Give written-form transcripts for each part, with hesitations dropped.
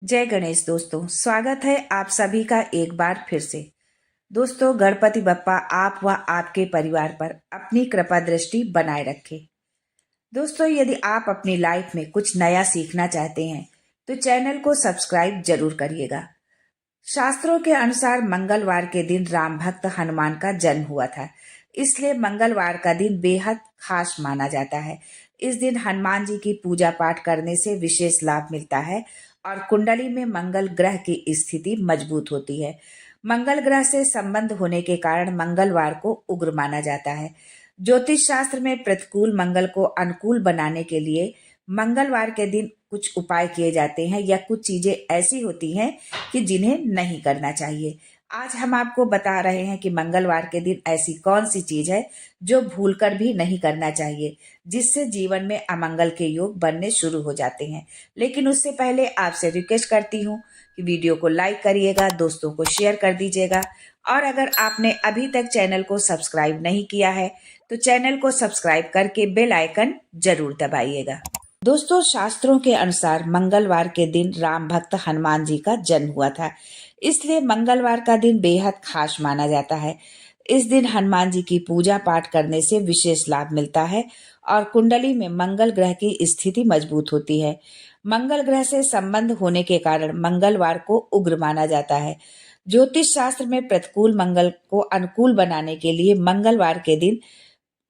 जय गणेश दोस्तों, स्वागत है आप सभी का एक बार फिर से। दोस्तों, गणपति बप्पा आप व आपके परिवार पर अपनी कृपा दृष्टि बनाए रखे। दोस्तों, यदि आप अपनी लाइफ में कुछ नया सीखना चाहते हैं तो चैनल को सब्सक्राइब जरूर करिएगा। शास्त्रों के अनुसार मंगलवार के दिन राम भक्त हनुमान का जन्म हुआ था, इसलिए मंगलवार का दिन बेहद खास माना जाता है। इस दिन हनुमान जी की पूजा पाठ करने से विशेष लाभ मिलता है और कुंडली में मंगल ग्रह की स्थिति मजबूत होती है। मंगल ग्रह से संबंध होने के कारण मंगलवार को उग्र माना जाता है। ज्योतिष शास्त्र में प्रतिकूल मंगल को अनुकूल बनाने के लिए मंगलवार के दिन कुछ उपाय किए जाते हैं या कुछ चीजें ऐसी होती हैं कि जिन्हें नहीं करना चाहिए। आज हम आपको बता रहे हैं कि मंगलवार के दिन ऐसी कौन सी चीज है जो भूलकर भी नहीं करना चाहिए, जिससे जीवन में अमंगल के योग बनने शुरू हो जाते हैं। लेकिन उससे पहले आपसे रिक्वेस्ट करती हूँ कि वीडियो को लाइक करिएगा, दोस्तों को शेयर कर दीजिएगा और अगर आपने अभी तक चैनल को सब्सक्राइब नहीं किया है तो चैनल को सब्सक्राइब करके बेल आइकन जरूर दबाइएगा। दोस्तों, शास्त्रों के अनुसार मंगलवार के दिन राम भक्त हनुमान जी का जन्म हुआ था, इसलिए मंगलवार का दिन बेहद खास माना जाता है। इस दिन हनुमान जी की पूजा पाठ करने से विशेष लाभ मिलता है और कुंडली में मंगल ग्रह की स्थिति मजबूत होती है। मंगल ग्रह से संबंध होने के कारण मंगलवार को उग्र माना जाता है। ज्योतिष शास्त्र में प्रतिकूल मंगल को अनुकूल बनाने के लिए मंगलवार के दिन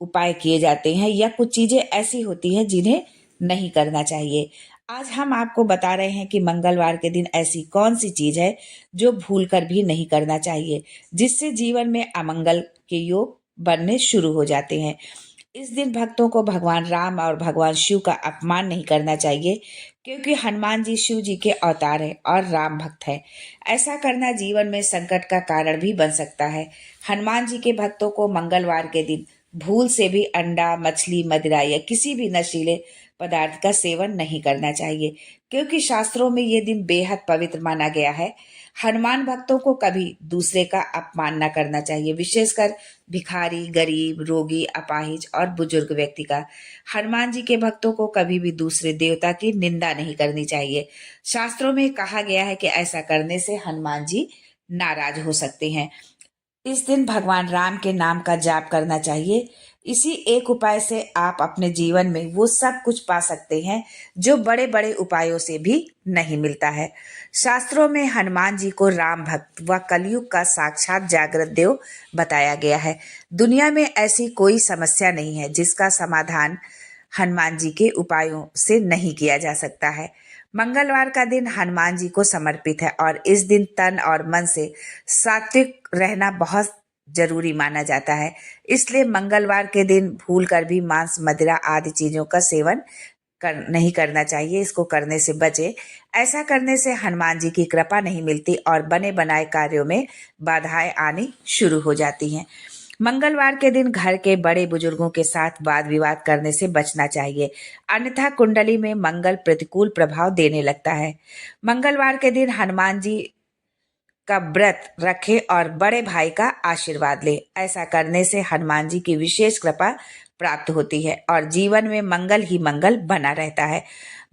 उपाय किए जाते हैं या कुछ चीजें ऐसी होती हैं जिन्हें नहीं करना चाहिए। आज हम आपको बता रहे हैं कि मंगलवार के दिन ऐसी कौन सी चीज है जो भूलकर भी नहीं करना चाहिए, जिससे जीवन में अमंगल के योग बनने शुरू हो जाते हैं। इस दिन भक्तों को भगवान राम और भगवान शिव का अपमान नहीं करना चाहिए, क्योंकि हनुमान जी शिव जी के अवतार हैं और राम भक्त हैं। ऐसा करना जीवन में संकट का कारण भी बन सकता है। हनुमान जी के भक्तों को मंगलवार के दिन भूल से भी अंडा, मछली, मदिरा या किसी भी नशीले पदार्थ का सेवन नहीं करना चाहिए, क्योंकि शास्त्रों में ये दिन बेहद पवित्र माना गया है। हनुमान भक्तों को कभी दूसरे का अपमान न करना चाहिए, विशेषकर भिखारी, गरीब, रोगी, अपाहिज और बुजुर्ग व्यक्ति का। हनुमान जी के भक्तों को कभी भी दूसरे देवता की निंदा नहीं करनी चाहिए। शास्त्रों में कहा गया है कि ऐसा करने से हनुमान जी नाराज हो सकते हैं। इस दिन भगवान राम के नाम का जाप करना चाहिए। इसी एक उपाय से आप अपने जीवन में वो सब कुछ पा सकते हैं जो बड़े बड़े उपायों से भी नहीं मिलता है। शास्त्रों में हनुमान जी को राम भक्त व कलयुग का साक्षात जागृत देव बताया गया है। दुनिया में ऐसी कोई समस्या नहीं है जिसका समाधान हनुमान जी के उपायों से नहीं किया जा सकता है। मंगलवार का दिन हनुमान जी को समर्पित है और इस दिन तन और मन से सात्विक रहना बहुत जरूरी माना जाता है। इसलिए मंगलवार के दिन भूल कर भी मांस, मदिरा आदि चीजों का सेवन नहीं करना चाहिए। इसको करने से बचे। ऐसा करने से हनुमान जी की कृपा नहीं मिलती और बने बनाए कार्यों में बाधाएं आनी शुरू हो जाती हैं। मंगलवार के दिन घर के बड़े बुजुर्गों के साथ वाद विवाद करने से बचना चाहिए, अन्यथा कुंडली में मंगल प्रतिकूल प्रभाव देने लगता है। मंगलवार के दिन हनुमान जी का व्रत रखे और बड़े भाई का आशीर्वाद ले। ऐसा करने से हनुमान जी की विशेष कृपा प्राप्त होती है और जीवन में मंगल ही मंगल बना रहता है।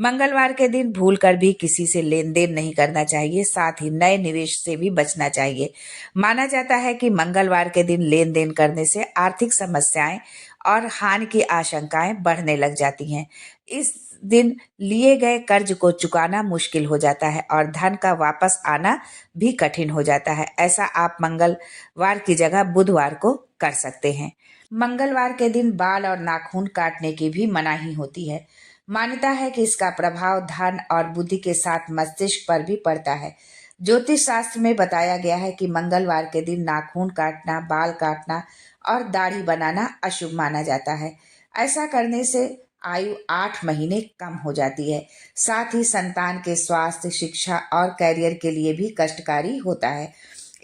मंगलवार के दिन भूलकर भी किसी से लेन देन नहीं करना चाहिए, साथ ही नए निवेश से भी बचना चाहिए। माना जाता है कि मंगलवार के दिन लेन देन करने से आर्थिक समस्याएं और हानि की आशंकाएं बढ़ने लग जाती हैं। इस दिन लिए गए कर्ज को चुकाना मुश्किल हो जाता है और धन का वापस आना भी कठिन हो जाता है। ऐसा आप मंगलवार की जगह बुधवार को कर सकते हैं। मंगलवार के दिन बाल और नाखून काटने की भी मनाही होती है। मान्यता है कि इसका प्रभाव धन और बुद्धि के साथ मस्तिष्क पर भी पड़ता है। ज्योतिष शास्त्र में बताया गया है कि मंगलवार के दिन नाखून काटना, बाल काटना और दाढ़ी बनाना अशुभ माना जाता है। ऐसा करने से आयु 8 महीने कम हो जाती है। साथ ही संतान के स्वास्थ्य, शिक्षा और करियर के लिए भी कष्टकारी होता है।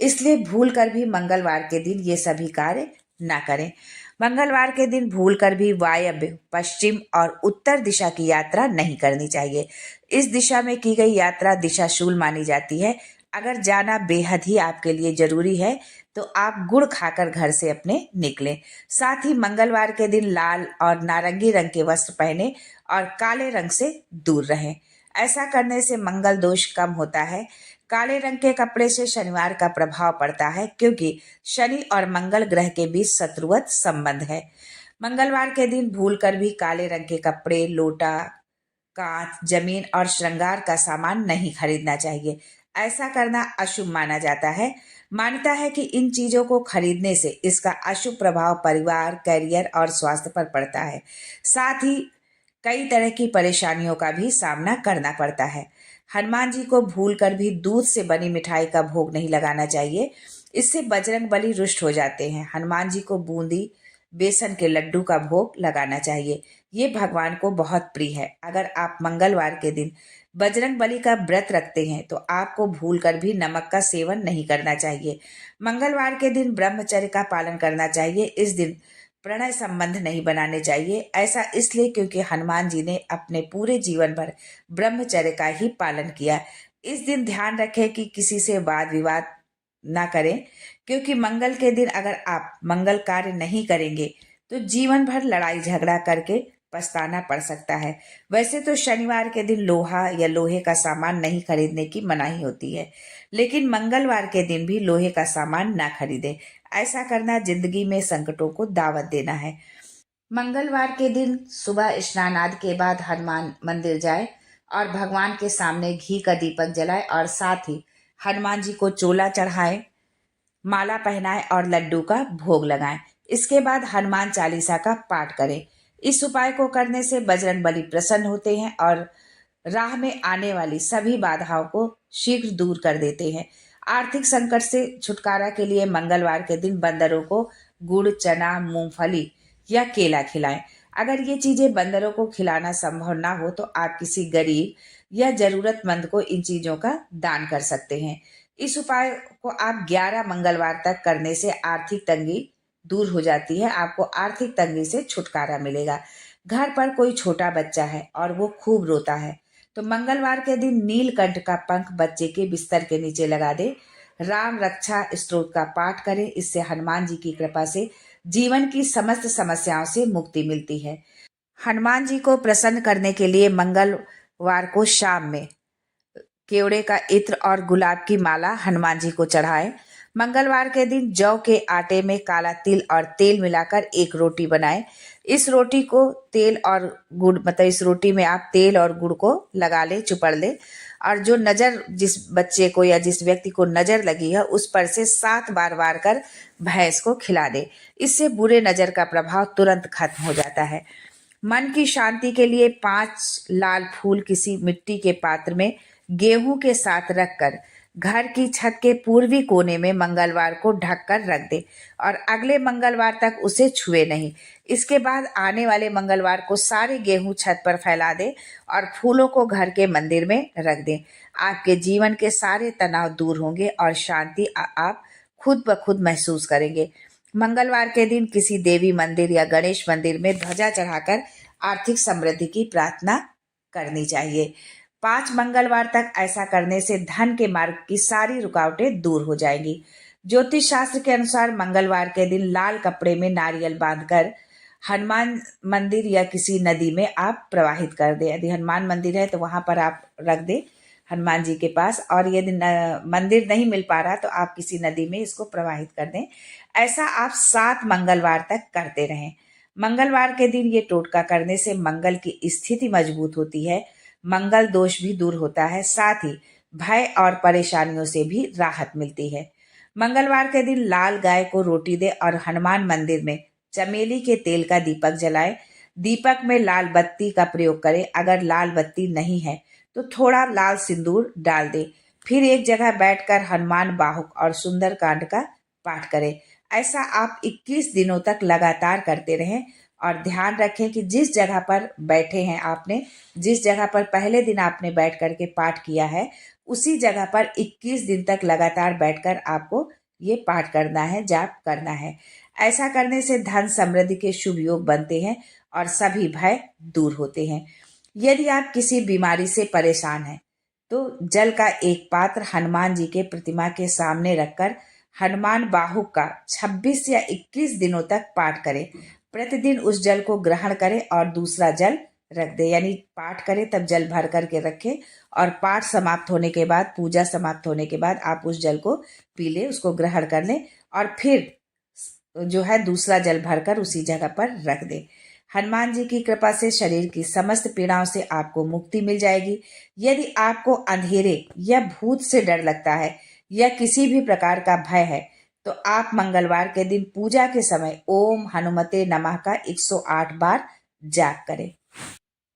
इसलिए भूल कर भी मंगलवार के दिन ये सभी कार्य ना करें। मंगलवार के दिन भूलकर भी वायव्य, पश्चिम और उत्तर दिशा की यात्रा नहीं करनी चाहिए। इस दिशा में की गई यात्रा दिशाशूल मानी जाती है। अगर जाना बेहद ही आपके लिए जरूरी है तो आप गुड़ खाकर घर से अपने निकलें। साथ ही मंगलवार के दिन लाल और नारंगी रंग के वस्त्र पहने और काले रंग से दूर रहें। ऐसा करने से मंगल दोष कम होता है। काले रंग के कपड़े से शनिवार का प्रभाव पड़ता है क्योंकि शनि और मंगल ग्रह के बीच शत्रुवत संबंध है। मंगलवार के दिन भूलकर भी काले रंग के कपड़े, लोटा, कांच, जमीन और श्रृंगार का सामान नहीं खरीदना चाहिए। ऐसा करना अशुभ माना जाता है। मान्यता है कि इन चीजों को खरीदने से इसका अशुभ प्रभाव परिवार, करियर और स्वास्थ्य पर पड़ता है। साथ ही कई तरह की परेशानियों का भी सामना करना पड़ता है। हनुमान जी को भूलकर भी दूध से बनी मिठाई का भोग नहीं लगाना चाहिए। इससे बजरंग बली रुष्ट हो जाते हैं। हनुमान जी को बूंदी, बेसन के लड्डू का भोग लगाना चाहिए। ये भगवान को बहुत प्रिय है। अगर आप मंगलवार के दिन बजरंग बली का व्रत रखते हैं तो आपको भूलकर भी नमक का सेवन नहीं करना चाहिए। मंगलवार के दिन ब्रह्मचर्य का पालन करना चाहिए। इस दिन प्रणय संबंध नहीं बनाने चाहिए। ऐसा इसलिए क्योंकि हनुमान जी ने अपने पूरे जीवन भर ब्रह्मचर्य का ही पालन किया। इस दिन ध्यान रखें कि किसी से वाद विवाद ना करें, क्योंकि मंगल के दिन अगर आप मंगल कार्य नहीं करेंगे तो जीवन भर लड़ाई झगड़ा करके पछताना पड़ सकता है। वैसे तो शनिवार के दिन लोहा या लोहे का सामान नहीं खरीदने की मनाही होती है, लेकिन मंगलवार के दिन भी लोहे का सामान ना खरीदें। ऐसा करना जिंदगी में संकटों को दावत देना है। मंगलवार के दिन सुबह स्नान आदि के बाद हनुमान मंदिर जाए और भगवान के सामने घी का दीपक जलाए और साथ ही हनुमान जी को चोला चढ़ाए, माला पहनाए और लड्डू का भोग लगाएं। इसके बाद हनुमान चालीसा का पाठ करें। इस उपाय को करने से बजरंग बली प्रसन्न होते हैं और राह में आने वाली सभी बाधाओं को शीघ्र दूर कर देते हैं। आर्थिक संकट से छुटकारा के लिए मंगलवार के दिन बंदरों को गुड़, चना, मूंगफली या केला खिलाएं। अगर ये चीजें बंदरों को खिलाना संभव ना हो तो आप किसी गरीब या जरूरतमंद को इन चीजों का दान कर सकते हैं। इस उपाय को आप 11 मंगलवार तक करने से आर्थिक तंगी दूर हो जाती है। आपको आर्थिक तंगी से छुटकारा मिलेगा। घर पर कोई छोटा बच्चा है और वो खूब रोता है तो मंगलवार के दिन नीलकंठ का पंख बच्चे के बिस्तर के नीचे लगा दे। राम रक्षा स्तोत्र का पाठ करें। इससे हनुमान जी की कृपा से जीवन की समस्त समस्याओं से मुक्ति मिलती है। हनुमान जी को प्रसन्न करने के लिए मंगलवार को शाम में केवड़े का इत्र और गुलाब की माला हनुमान जी को चढ़ाएं। मंगलवार के दिन जौ के आटे में काला तिल और तेल मिलाकर एक रोटी बनाएं। इस रोटी को तेल और गुड़, मतलब इस रोटी में आप तेल और गुड़ को लगा ले, चुपड़ ले, और जो नजर जिस बच्चे को या जिस व्यक्ति को नजर लगी है उस पर से 7 बार वार कर भैंस को खिला दे। इससे बुरे नजर का प्रभाव तुरंत खत्म हो जाता है। मन की शांति के लिए 5 लाल फूल किसी मिट्टी के पात्र में गेहूं के साथ रखकर घर की छत के पूर्वी कोने में मंगलवार को ढककर रख दे और अगले मंगलवार तक उसे छुए नहीं। इसके बाद आने वाले मंगलवार को सारे गेहूं छत पर फैला दे और फूलों को घर के मंदिर में रख दे। आपके जीवन के सारे तनाव दूर होंगे और शांति आप खुद ब खुद महसूस करेंगे। मंगलवार के दिन किसी देवी मंदिर या गणेश मंदिर में ध्वजा चढ़ाकर आर्थिक समृद्धि की प्रार्थना करनी चाहिए। 5 मंगलवार तक ऐसा करने से धन के मार्ग की सारी रुकावटें दूर हो जाएंगी। ज्योतिष शास्त्र के अनुसार मंगलवार के दिन लाल कपड़े में नारियल बांधकर हनुमान मंदिर या किसी नदी में आप प्रवाहित कर दें। यदि हनुमान मंदिर है तो वहां पर आप रख दें हनुमान जी के पास, और यदि मंदिर नहीं मिल पा रहा तो आप किसी नदी में इसको प्रवाहित कर दें। ऐसा आप 7 मंगलवार तक करते रहें। मंगलवार के दिन ये टोटका करने से मंगल की स्थिति मजबूत होती है, मंगल दोष भी दूर होता है, साथ ही भय और परेशानियों से भी राहत मिलती है। मंगलवार के दिन लाल गाय को रोटी दे और हनुमान मंदिर में चमेली के तेल का दीपक जलाएं। दीपक में लाल बत्ती का प्रयोग करें। अगर लाल बत्ती नहीं है तो थोड़ा लाल सिंदूर डाल दे। फिर एक जगह बैठकर हनुमान बाहुक और सुंदर कांड का पाठ करें। ऐसा आप 21 दिनों तक लगातार करते रहें और ध्यान रखें कि जिस जगह पर बैठे हैं आपने, जिस जगह पर पहले दिन आपने बैठ करके पाठ किया है, उसी जगह पर 21 दिन तक लगातार बैठकर आपको ये पाठ करना है, जाप करना है। ऐसा करने से धन समृद्धि के शुभ योग बनते हैं और सभी भय दूर होते हैं। यदि आप किसी बीमारी से परेशान हैं तो जल का एक पात्र हनुमान जी के प्रतिमा के सामने रखकर हनुमान बाहुक का 26 या 21 दिनों तक पाठ करें। प्रतिदिन उस जल को ग्रहण करें और दूसरा जल रख दे, यानी पाठ करें तब जल भर करके रखें और पाठ समाप्त होने के बाद, पूजा समाप्त होने के बाद आप उस जल को पी लें, उसको ग्रहण कर लें और फिर जो है दूसरा जल भरकर उसी जगह पर रख दें। हनुमान जी की कृपा से शरीर की समस्त पीड़ाओं से आपको मुक्ति मिल जाएगी। यदि आपको अंधेरे या भूत से डर लगता है या किसी भी प्रकार का भय है तो आप मंगलवार के दिन पूजा के समय ओम हनुमते नमः का 108 बार जाप करें।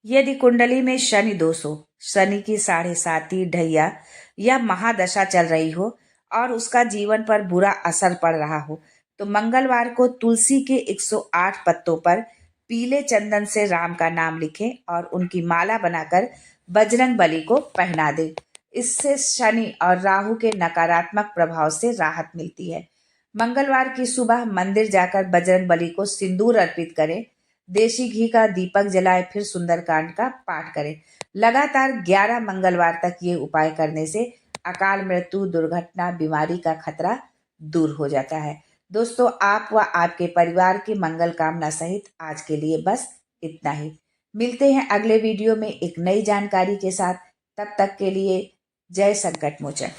यदि कुंडली में शनि दोष हो, शनि की 7.5 ढैया या महादशा चल रही हो और उसका जीवन पर बुरा असर पड़ रहा हो तो मंगलवार को तुलसी के 108 पत्तों पर पीले चंदन से राम का नाम लिखें और उनकी माला बनाकर बजरंग बली को पहना दें। इससे शनि और राहु के नकारात्मक प्रभाव से राहत मिलती है। मंगलवार की सुबह मंदिर जाकर बजरंग बली को सिंदूर अर्पित करें, देशी घी का दीपक जलाए, फिर सुंदरकांड का पाठ करें। लगातार 11 मंगलवार तक ये उपाय करने से अकाल मृत्यु, दुर्घटना, बीमारी का खतरा दूर हो जाता है। दोस्तों, आप व आपके परिवार की मंगल कामना सहित आज के लिए बस इतना ही। मिलते हैं अगले वीडियो में एक नई जानकारी के साथ। तब तक के लिए जय संकट मोचन।